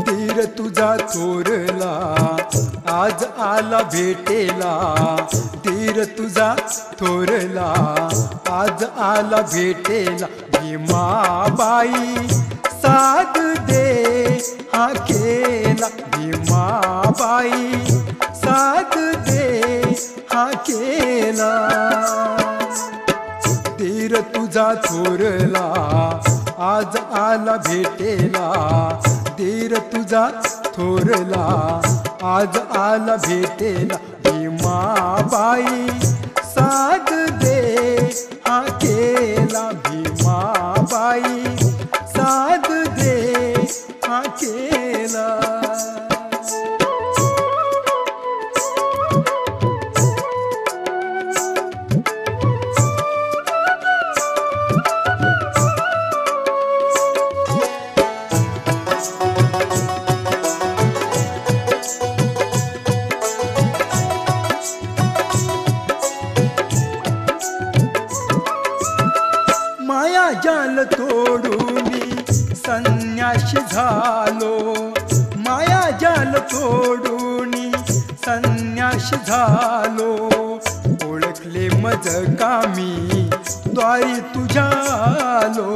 धीर तुझा थोरला आज आला भेटेला, धीर तुझा थोरला आज आला भेटेला, भीमाबाई साथ दे हा केला, भीमाबाई साथ दे हा केला। धीर तुझा थोरला आज आला भेटेला, धीर तुझा थोरला आज आला भेटेला, भीमाबाई साथ दे हा केला, भीमाबाई साथ दे हा केला। माया जाल तोडूनी संन्याशी झालो, माया जाल तोडूनी संन्याशी झालो, ओळखले मज कामी द्वारी तुझ्यालो,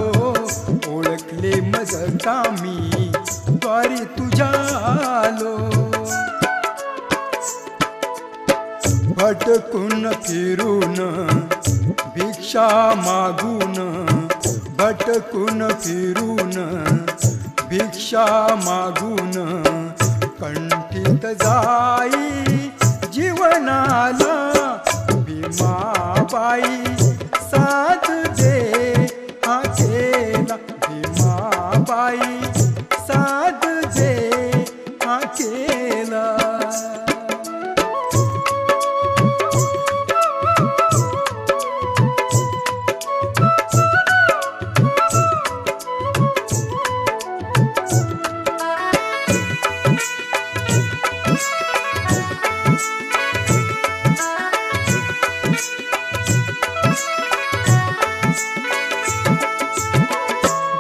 ओळखले मज कामी द्वारी तुझ्यालो। भटकून फिरून भिक्षा मागून, भटकून फिरून भिक्षा मागून, कंठीत जाई जीवनाला, भीमाबाई साथ दे हा केला, भीमाबाई साथ दे हा केला।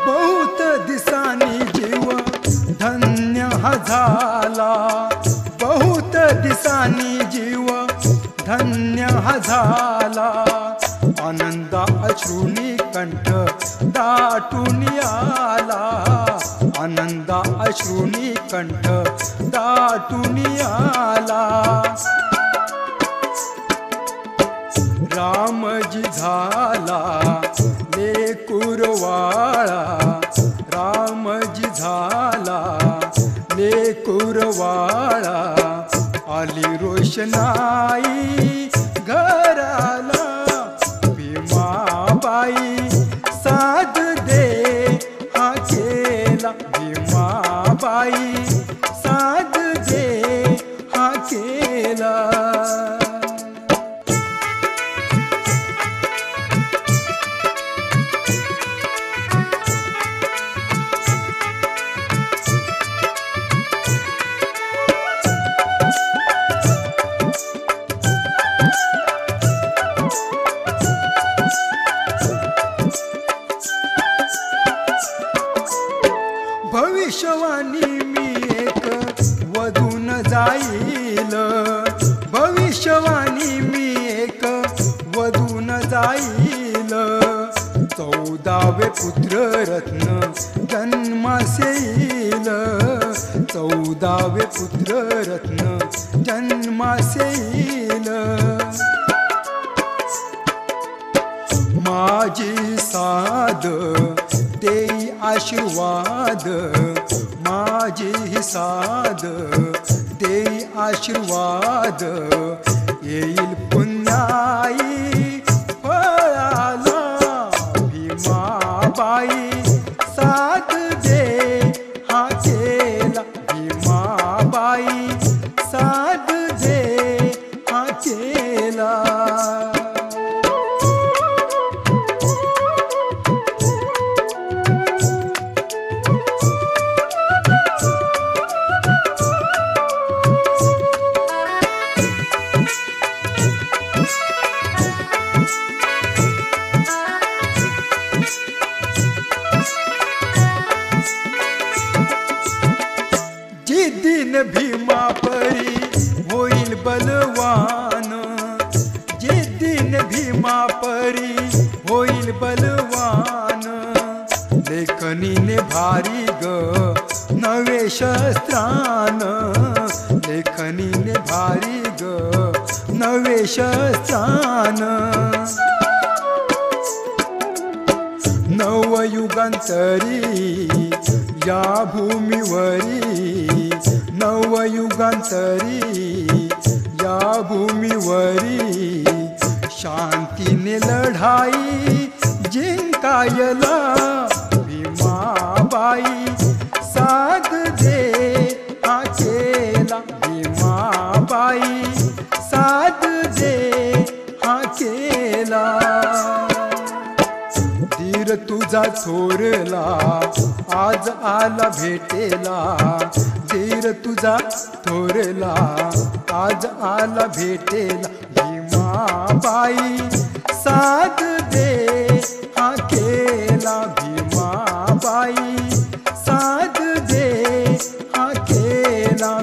बहुत दिसानी जीव धन्य हा झाला, बहुत दिसानी जीव धन्य हा झाला, आनंदा अश्रूनी कंठ दाटून आला, आनंदा अश्रूनी कंठ दाटून आला। रामजी झाला लेकुरवाळा, रामजी झाला लेकुरवाळा, आली रोषणाई घराला, भीमाबाई साथ दे हा केला, भीमाबाई साथ दे हा केला। भविष्यवाणी मी एक वधून जाईल, भविष्यवाणी मी एक वधून जाईल, 14वे पुत्र रत्न जन्मास येईल, 14वे पुत्र रत्न जन्मास येईल। माझी साध देई आशीर्वाद, माझी साध देई आशीर्वाद, येईल पुण्याई फळाला, भीमाबाई साथ दे हा केला, भीमाबाई साथ दे हा केला। भीमा परी होईल बलवान, लेखनीने भारी ग नवे शस्त्रान, लेखनीने भारी ग नवे शस्त्रान. नवयुगांतरी या भूमीवरी, नवयुगांतरी या भूमीवरी शांतीने लढाई जिंकायला भीमाबाई साथ दे हा केला, भीमाबाई साथ दे हा केला. धीर तुझा थोरला आज आला भेटेला, धीर तुझा थोरला आज आला भेटेला. भीमाबाई साथ दे हा केला, भीमाबाई साथ दे हा केला.